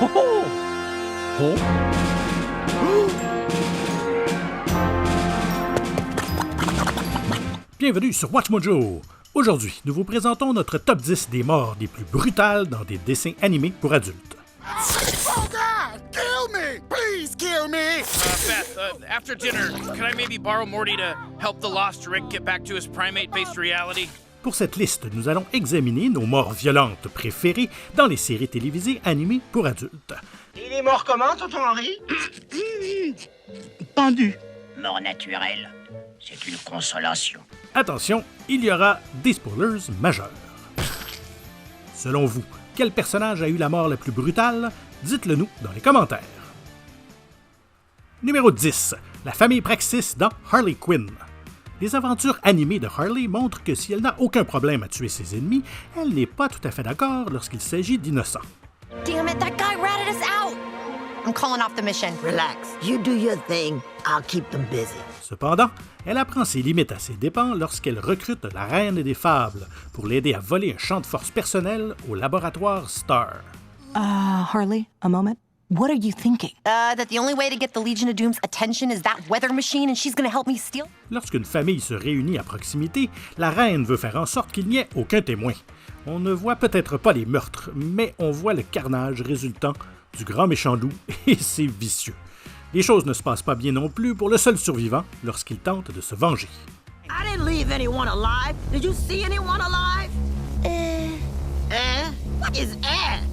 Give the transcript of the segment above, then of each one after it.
Oh oh! Oh! Bienvenue sur Watch Mojo! Aujourd'hui, nous vous présentons notre top 10 des morts les plus brutales dans des dessins animés pour adultes. Oh God! Kill me! Please kill me! Beth, after dinner, can I maybe borrow Morty to help the lost Rick get back to his primate-based reality? Pour cette liste, nous allons examiner nos morts violentes préférées dans les séries télévisées animées pour adultes. Il est mort comment, tonton Henri? Pendu. Mort naturelle, c'est une consolation. Attention, il y aura des spoilers majeurs. Selon vous, quel personnage a eu la mort la plus brutale? Dites-le nous dans les commentaires. Numéro 10. La famille Praxis dans Harley Quinn. Les aventures animées de Harley montrent que si elle n'a aucun problème à tuer ses ennemis, elle n'est pas tout à fait d'accord lorsqu'il s'agit d'innocents. Damn it, that guy ratted us out! I'm calling off the mission. Relax. You do your thing. I'll keep them busy. Cependant, elle apprend ses limites à ses dépens lorsqu'elle recrute la Reine des Fables pour l'aider à voler un champ de force personnel au laboratoire Star. Harley, a moment. What are you thinking? That the only way to get the Legion of Doom's attention is that weather machine and she's gonna help me steal? Lorsqu'une famille se réunit à proximité, la reine veut faire en sorte qu'il n'y ait aucun témoin. On ne voit peut-être pas les meurtres, mais on voit le carnage résultant du grand méchant loup et ses vicieux. Les choses ne se passent pas bien non plus pour le seul survivant lorsqu'il tente de se venger. I didn't leave anyone alive. Did you see anyone alive? What is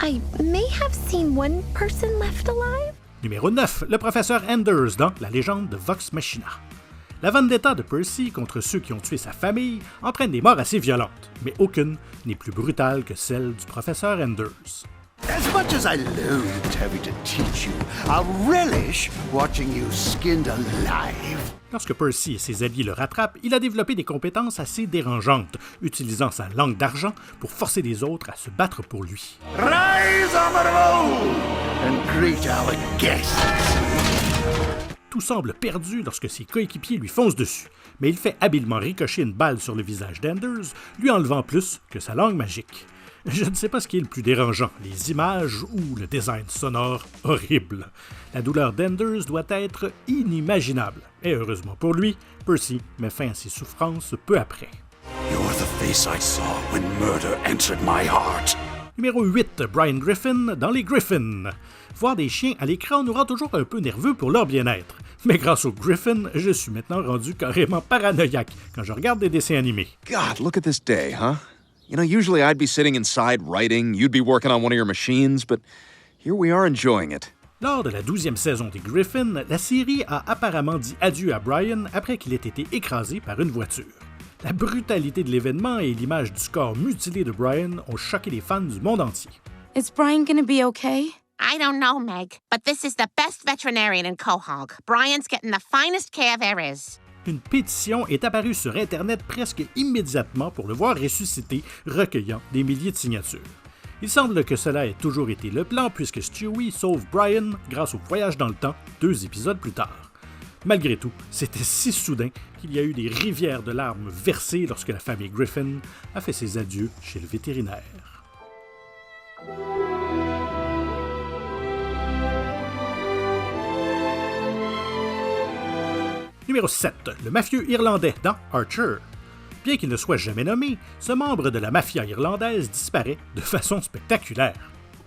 I may have seen one person left alive. Numéro 9. Le professeur Anders dans La légende de Vox Machina. La vendetta de Percy contre ceux qui ont tué sa famille entraîne des morts assez violentes, mais aucune n'est plus brutale que celle du professeur Anders. As much as I loathe having to teach you, I relish watching you skinned alive. Lorsque Percy et ses alliés le rattrapent, il a développé des compétences assez dérangeantes, utilisant sa langue d'argent pour forcer les autres à se battre pour lui. Rise on the road and greet our guests. Tout semble perdu lorsque ses coéquipiers lui foncent dessus, mais il fait habilement ricocher une balle sur le visage d'Enders, lui enlevant plus que sa langue magique. Je ne sais pas ce qui est le plus dérangeant, les images ou le design sonore horrible. La douleur d'Enders doit être inimaginable. Et heureusement pour lui, Percy met fin à ses souffrances peu après. You're the face I saw when murder entered my heart. Numéro 8, Brian Griffin dans Les Griffins. Voir des chiens à l'écran nous rend toujours un peu nerveux pour leur bien-être. Mais grâce aux Griffins, je suis maintenant rendu carrément paranoïaque quand je regarde des dessins animés. God, look at this day, huh? You know, usually I'd be sitting inside writing, you'd be working on one of your machines, but here we are enjoying it. Lors de la 12e saison des Griffins, la série a apparemment dit adieu à Brian après qu'il ait été écrasé par une voiture. La brutalité de l'événement et l'image du corps mutilé de Brian ont choqué les fans du monde entier. Is Brian gonna be okay? I don't know, Meg, but this is the best veterinarian in Quahog. Brian's getting the finest care there is. Une pétition est apparue sur Internet presque immédiatement pour le voir ressusciter, recueillant des milliers de signatures. Il semble que cela ait toujours été le plan puisque Stewie sauve Brian grâce au voyage dans le temps 2 épisodes plus tard. Malgré tout, c'était si soudain qu'il y a eu des rivières de larmes versées lorsque la famille Griffin a fait ses adieux chez le vétérinaire. Numéro 7. Le mafieux irlandais dans Archer. Bien qu'il ne soit jamais nommé, ce membre de la mafia irlandaise disparaît de façon spectaculaire.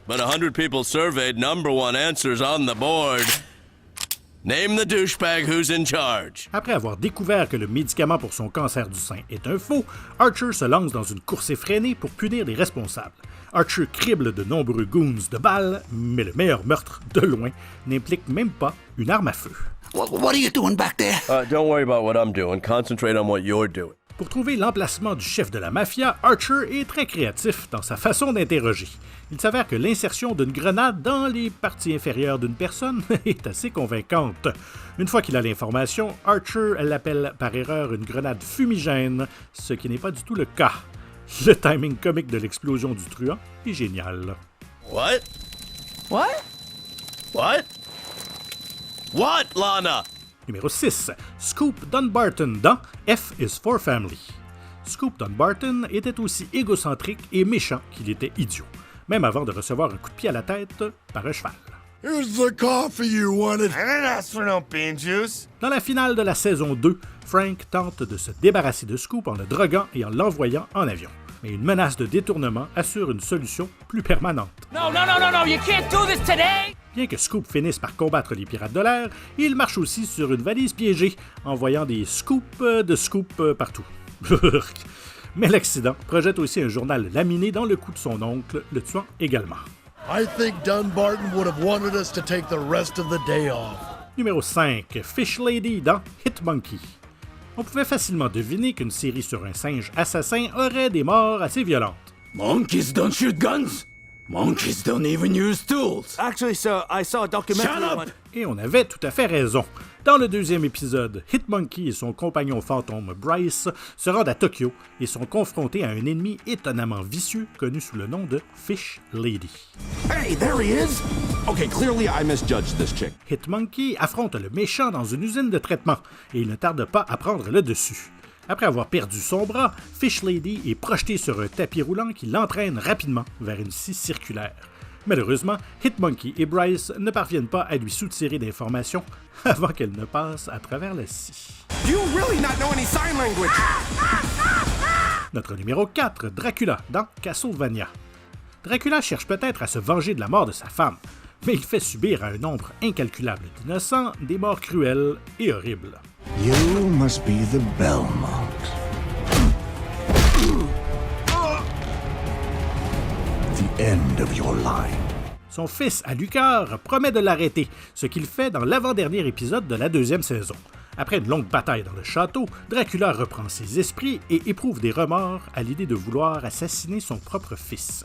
But 100 people surveyed, number one answers on the board. Name the douchebag who's in charge. Après avoir découvert que le médicament pour son cancer du sein est un faux, Archer se lance dans une course effrénée pour punir les responsables. Archer crible de nombreux goons de balles, mais le meilleur meurtre, de loin, n'implique même pas une arme à feu. What are you doing back there? Don't worry about what I'm doing. Concentrate on what you're doing. Pour trouver l'emplacement du chef de la mafia, Archer est très créatif dans sa façon d'interroger. Il s'avère que l'insertion d'une grenade dans les parties inférieures d'une personne est assez convaincante. Une fois qu'il a l'information, Archer l'appelle par erreur une grenade fumigène, ce qui n'est pas du tout le cas. Le timing comique de l'explosion du truand est génial. What? What? What? What, Lana? Numéro 6. Scoop Dunbarton dans F is for Family. Scoop Dunbarton était aussi égocentrique et méchant qu'il était idiot. même avant de recevoir un coup de pied à la tête par un cheval. Here's the coffee you wanted. I didn't ask for no bean juice. Dans la finale de la saison 2, Frank tente de se débarrasser de Scoop en le droguant et en l'envoyant en avion. Mais une menace de détournement assure une solution plus permanente. No, you can't do this today! Bien que Scoop finisse par combattre les pirates de l'air, il marche aussi sur une valise piégée, envoyant des scoops de Scoop partout. Mais l'accident projette aussi un journal laminé dans le cou de son oncle, le tuant également. I think Dunbarton would have wanted us to take the rest of the day off. Numéro 5, Fish Lady dans Hit Monkey. On pouvait facilement deviner qu'une série sur un singe assassin aurait des morts assez violentes. Monkeys don't shoot guns. Monkeys don't even use tools. Actually, sir, I saw a documentary. Shut up! Et on avait tout à fait raison. Dans le deuxième épisode, Hitmonkey et son compagnon fantôme Bryce se rendent à Tokyo et sont confrontés à un ennemi étonnamment vicieux connu sous le nom de Fish Lady. Hey, there he is! Okay, clearly I misjudged this chick. Hitmonkey affronte le méchant dans une usine de traitement et il ne tarde pas à prendre le dessus. Après avoir perdu son bras, Fish Lady est projetée sur un tapis roulant qui l'entraîne rapidement vers une scie circulaire. Malheureusement, Hitmonkey et Bryce ne parviennent pas à lui soutirer d'informations avant qu'elle ne passe à travers la scie. Do you really not know any sign language? Notre numéro 4, Dracula, dans Castlevania. Dracula cherche peut-être à se venger de la mort de sa femme, mais il fait subir à un nombre incalculable d'innocents des morts cruelles et horribles. You must be the Belmont. The end of your line. Son fils, Alucard, promet de l'arrêter, ce qu'il fait dans l'avant-dernier épisode de la deuxième saison. Après une longue bataille dans le château, Dracula reprend ses esprits et éprouve des remords à l'idée de vouloir assassiner son propre fils.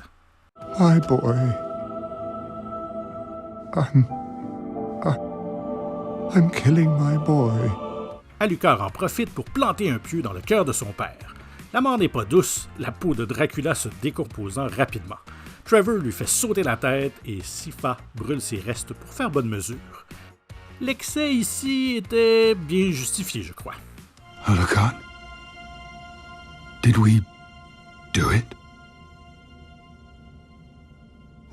My boy. I'm killing my boy. Alucard en profite pour planter un pieu dans le cœur de son père. La mort n'est pas douce, la peau de Dracula se décomposant rapidement. Trevor lui fait sauter la tête et Sypha brûle ses restes pour faire bonne mesure. L'excès ici était bien justifié, je crois. Alucard? Did we do it?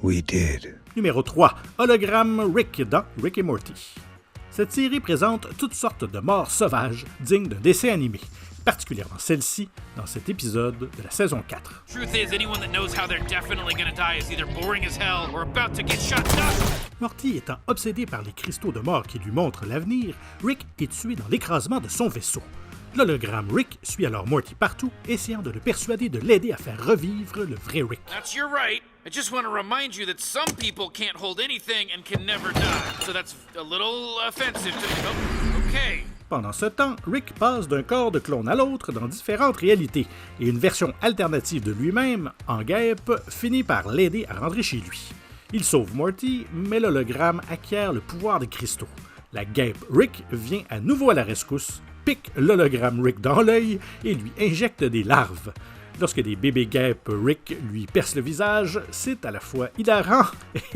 We did. Numéro 3. Hologramme Rick dans Rick et Morty. Cette série présente toutes sortes de morts sauvages dignes d'un dessin animé, particulièrement celle-ci dans cet épisode de la saison 4. Truth is, anyone that knows how they're definitely gonna die is either boring as hell or about to get shot down. Morty étant obsédé par les cristaux de mort qui lui montrent l'avenir, Rick est tué dans l'écrasement de son vaisseau. L'hologramme Rick suit alors Morty partout, essayant de le persuader de l'aider à faire revivre le vrai Rick. That's your right. I just want to remind you that some people can't hold anything and can never die. So that's a little offensive to me. Oh, okay. Pendant ce temps, Rick passe d'un corps de clone à l'autre dans différentes réalités, et une version alternative de lui-même, en guêpe, finit par l'aider à rentrer chez lui. Il sauve Morty, mais l'hologramme acquiert le pouvoir des cristaux. La guêpe Rick vient à nouveau à la rescousse, pique l'hologramme Rick dans l'œil et lui injecte des larves. Lorsque des bébés guêpes Rick lui percent le visage, c'est à la fois hilarant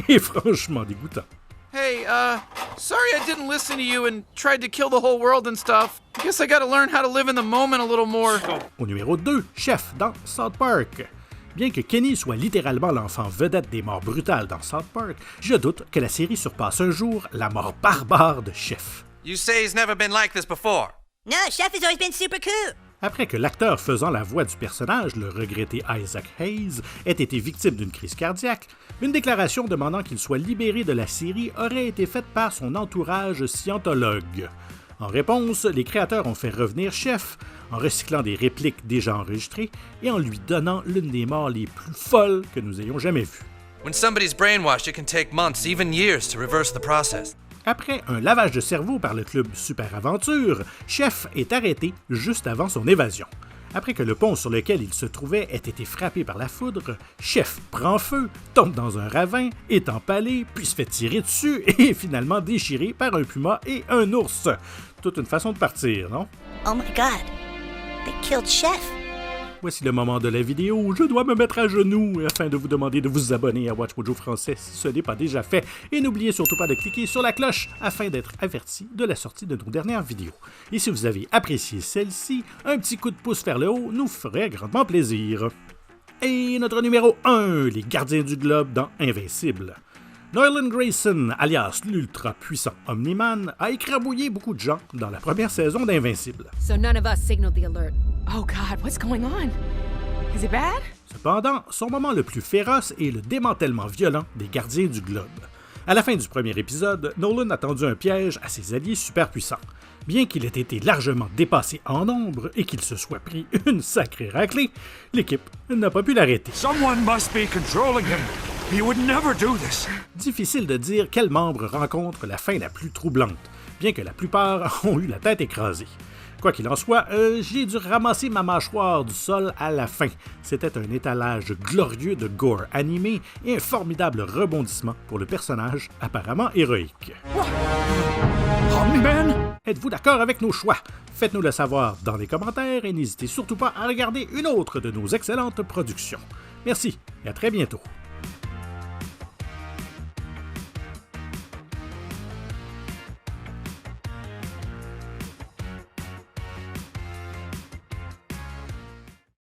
et franchement dégoûtant. Hey, sorry I didn't listen to you and tried to kill the whole world and stuff. I guess I gotta learn how to live in the moment a little more. Au numéro 2, Chef dans South Park. Bien que Kenny soit littéralement l'enfant vedette des morts brutales dans South Park, je doute que la série surpasse un jour la mort barbare de Chef. You say he's never been like this before. No, Chef has always been super cool. Après que l'acteur faisant la voix du personnage, le regretté Isaac Hayes, ait été victime d'une crise cardiaque, une déclaration demandant qu'il soit libéré de la série aurait été faite par son entourage scientologue. En réponse, les créateurs ont fait revenir Chef en recyclant des répliques déjà enregistrées et en lui donnant l'une des morts les plus folles que nous ayons jamais vues. When somebody's brainwashed, it can take months, even years, to reverse the process. Après un lavage de cerveau par le club Super Aventure, Chef est arrêté juste avant son évasion. Après que le pont sur lequel il se trouvait ait été frappé par la foudre, Chef prend feu, tombe dans un ravin, est empalé, puis se fait tirer dessus et est finalement déchiré par un puma et un ours. Toute une façon de partir, non? Oh my God, they killed Chef. Voici le moment de la vidéo. Je dois me mettre à genoux afin de vous demander de vous abonner à WatchMojo Français si ce n'est pas déjà fait. Et n'oubliez surtout pas de cliquer sur la cloche afin d'être averti de la sortie de nos dernières vidéos. Et si vous avez apprécié celle-ci, un petit coup de pouce vers le haut nous ferait grandement plaisir. Et notre numéro 1, les Gardiens du Globe dans Invincible. Nolan Grayson, alias l'ultra-puissant Omni-Man, a écrabouillé beaucoup de gens dans la première saison d'Invincible. So none of us signaled the alert. Oh God, what's going on? Is it bad? Cependant, son moment le plus féroce est le démantèlement violent des Gardiens du Globe. À la fin du premier épisode, Nolan a tendu un piège à ses alliés super puissants. Bien qu'il ait été largement dépassé en nombre et qu'il se soit pris une sacrée raclée, l'équipe n'a pas pu l'arrêter. Someone must be controlling him. He would never do this. Difficile de dire quel membre rencontre la fin la plus troublante, bien que la plupart ont eu la tête écrasée. Quoi qu'il en soit, j'ai dû ramasser ma mâchoire du sol à la fin. C'était un étalage glorieux de gore animé et un formidable rebondissement pour le personnage apparemment héroïque. Omni-Man? Êtes-vous d'accord avec nos choix? Faites-nous le savoir dans les commentaires et n'hésitez surtout pas à regarder une autre de nos excellentes productions. Merci et à très bientôt.